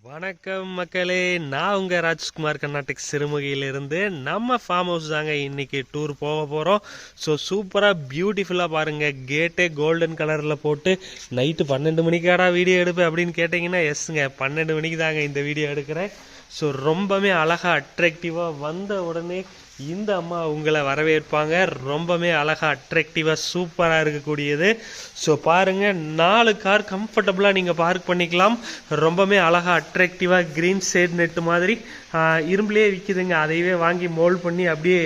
வணக்கம் மக்களே, நான் உங்கள் ராஜ்குமார் கர்நாடக் சிறுமுகையிலிருந்து. நம்ம ஃபார்ம் ஹவுஸ் தாங்க இன்னைக்கு டூர் போக போகிறோம். ஸோ சூப்பராக பியூட்டிஃபுல்லாக பாருங்கள், கேட்டே கோல்டன் கலரில் போட்டு நைட்டு 12 மணிக்காடா வீடியோ எடுப்பேன் அப்படின்னு கேட்டிங்கன்னா எஸ்ங்க, 12 மணிக்கு தாங்க இந்த வீடியோ எடுக்கிறேன். ஸோ ரொம்பவே அழகாக அட்ராக்டிவாக வந்த உடனே இந்த அம்மா உங்களை வரவேற்பாங்க. ரொம்பவே அழகாக அட்ராக்டிவாக சூப்பராக இருக்கக்கூடியது. ஸோ பாருங்கள், 4 கார் கம்ஃபர்டபுளாக நீங்கள் பார்க் பண்ணிக்கலாம். ரொம்பவே அழகாக அட்ராக்டிவாக க்ரீன் ஷேட் நெட்டு மாதிரி இரும்புலேயே விற்கிதுங்க. அதையவே வாங்கி மோல்ட் பண்ணி அப்படியே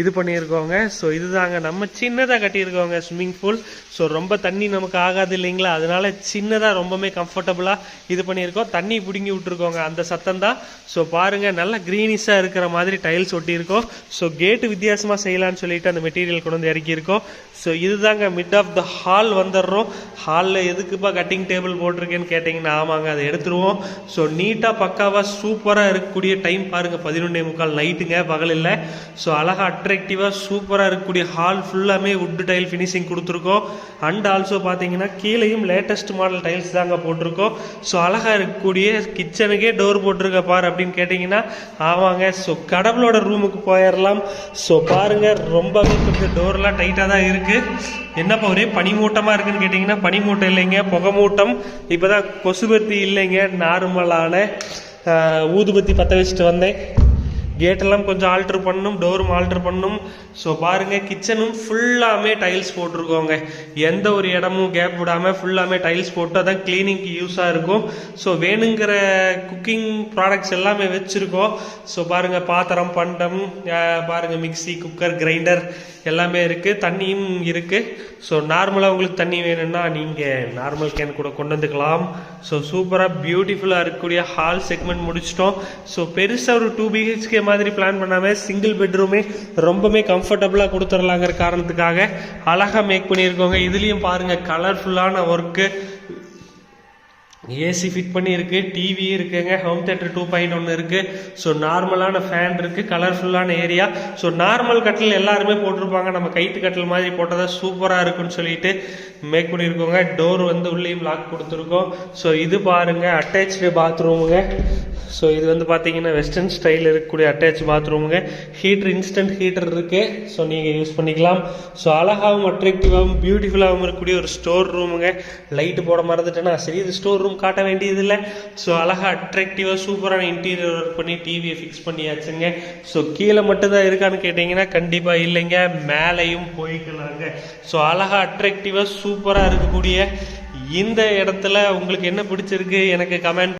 இது பண்ணியிருக்கோங்க. ஸோ இதுதாங்க நம்ம சின்னதாக கட்டியிருக்கோங்க ஸ்விம்மிங் பூல். ஸோ ரொம்ப தண்ணி நமக்கு ஆகாது இல்லைங்களா, அதனால சின்னதாக ரொம்பவே கம்ஃபர்டபுளாக இது பண்ணியிருக்கோம். தண்ணி பிடுங்கி விட்டுருக்கோங்க, அந்த சத்தம் தான். ஸோ பாருங்கள், நல்லா க்ரீனிஷாக இருக்கிற மாதிரி டைல்ஸ் ஒட்டியிருக்கோம். ஸோ கேட்டு வித்தியாசமாக செய்யலான்னு சொல்லிட்டு அந்த மெட்டீரியல் கொண்டு வந்து இறக்கியிருக்கோம். ஸோ இதுதாங்க மிட் ஆஃப் த ஹால் வந்துடுறோம். ஹாலில் எதுக்குப்பா கட்டிங் டேபிள் போட்டிருக்கேன்னு கேட்டிங்கன்னா ஆமாங்க, அதை எடுத்துருவோம். ஸோ நீட்டாக பக்காவாக சூப்பராக இருக்கக்கூடிய டைம் பாருங்கள், 11:45 நைட்டுங்க, பகல் இல்லை. ஸோ அழகாக அட்ராக்டிவாக சூப்பராக இருக்கக்கூடிய ஹால் ஃபுல்லாமே வுட் டைல் ஃபினிஷிங் கொடுத்துருக்கோம். அண்ட் ஆல்சோ பார்த்தீங்கன்னா கீழேயும் லேட்டஸ்ட் மாடல் டைல்ஸ் தாங்க போட்டிருக்கோம். ஸோ அழகாக இருக்கக்கூடிய கிச்சனுக்கே டோர் போட்டிருக்க பாரு அப்படின்னு கேட்டிங்கன்னா ஆமாங்க. ஸோ கடவுளோட ரூமுக்கு போயிடலாம். ஸோ பாருங்கள், ரொம்பவே கொஞ்சம் டோர்லாம் டைட்டாக தான் இருக்குது. என்னப்பா ஒரே பனிமூட்டமாக இருக்குன்னு கேட்டிங்கன்னா பனிமூட்டம் இல்லைங்க, புகமூட்டம். இப்போ தான் கொசுபத்தி இல்லைங்க, நார்மலான ஊதுபத்தி பற்ற வச்சுட்டு வந்தேன். கேட்டெல்லாம் கொஞ்சம் ஆல்ட்ரு பண்ணணும், டோரும் ஆல்ட்ரு பண்ணணும். ஸோ பாருங்கள், கிச்சனும் ஃபுல்லாமே டைல்ஸ் போட்டிருக்கோங்க. எந்த ஒரு இடமும் கேப் விடாமல் ஃபுல்லாமே டைல்ஸ் போட்டு அதான் க்ளீனிங்க்கு யூஸாக இருக்கும். ஸோ வேணுங்கிற குக்கிங் ப்ராடக்ட்ஸ் எல்லாமே வச்சுருக்கோம். ஸோ பாருங்கள், பாத்திரம் பண்டம் பாருங்கள், மிக்சி, குக்கர், கிரைண்டர் எல்லாமே இருக்குது. தண்ணியும் இருக்குது. ஸோ நார்மலாக உங்களுக்கு தண்ணி வேணும்னா நீங்கள் நார்மல் கேன் கூட கொண்டு வந்துக்கலாம். ஸோ சூப்பராக பியூட்டிஃபுல்லாக இருக்கக்கூடிய ஹால் செக்மெண்ட் முடிச்சிட்டோம். ஸோ பெருசாக ஒரு 2 BHK மாதிரி பிளான் பண்ணாமல் சிங்கிள் பெட்ரூமே ரொம்பவே கம்ஃபர்டபுளாக கொடுத்துடலாங்கிற காரணத்துக்காக அழகாக மேக் பண்ணியிருக்கோங்க. இதுலேயும் பாருங்கள், கலர்ஃபுல்லான ஒர்க்கு, ஏசி ஃபிட் பண்ணியிருக்கு, டிவி இருக்குங்க, ஹோம் தேட்டர் 2.1 இருக்குது. ஸோ நார்மலான ஃபேன் இருக்குது, கலர்ஃபுல்லான ஏரியா. ஸோ நார்மல் கட்டில் எல்லாருமே போட்டிருப்பாங்க, நம்ம கைட்டு கட்டில் மாதிரி போட்டால் தான் சூப்பராக இருக்குன்னு சொல்லிட்டு மேக் பண்ணியிருக்கோங்க. டோர் வந்து உள்ளேயும் லாக் கொடுத்துருக்கோம். ஸோ இது பாருங்கள், அட்டாச்சு பாத்ரூமுங்க. ஸோ இது வந்து பார்த்தீங்கன்னா வெஸ்டர்ன் ஸ்டைல் இருக்கக்கூடிய அட்டாச் பாத்ரூமுங்க. ஹீட்டர், இன்ஸ்டன்ட் ஹீட்டர் இருக்குது. ஸோ நீங்கள் யூஸ் பண்ணிக்கலாம். ஸோ அழகாகவும் அட்ராக்டிவாகவும் பியூட்டிஃபுல்லாகவும் இருக்கக்கூடிய ஒரு ஸ்டோர் ரூமுங்க. லைட்டு போட மறந்துட்டேன்னா சரி, இது ஸ்டோர் ரூம் காட்ட வேண்டியதில்லை. ஸோ அழகாக அட்ராக்டிவாக சூப்பரான இன்டீரியர் ஒர்க் பண்ணி டிவியை ஃபிக்ஸ் பண்ணியாச்சுங்க. ஸோ கீழே மட்டும்தான் இருக்கான்னு கேட்டிங்கன்னா கண்டிப்பாக இல்லைங்க, மேலேயும் போய்க்கலாங்க. ஸோ அழகாக அட்ராக்டிவாக சூப்பராக இருக்கக்கூடிய இந்த இடத்துல உங்களுக்கு என்ன பிடிச்சிருக்கு எனக்கு கமெண்ட்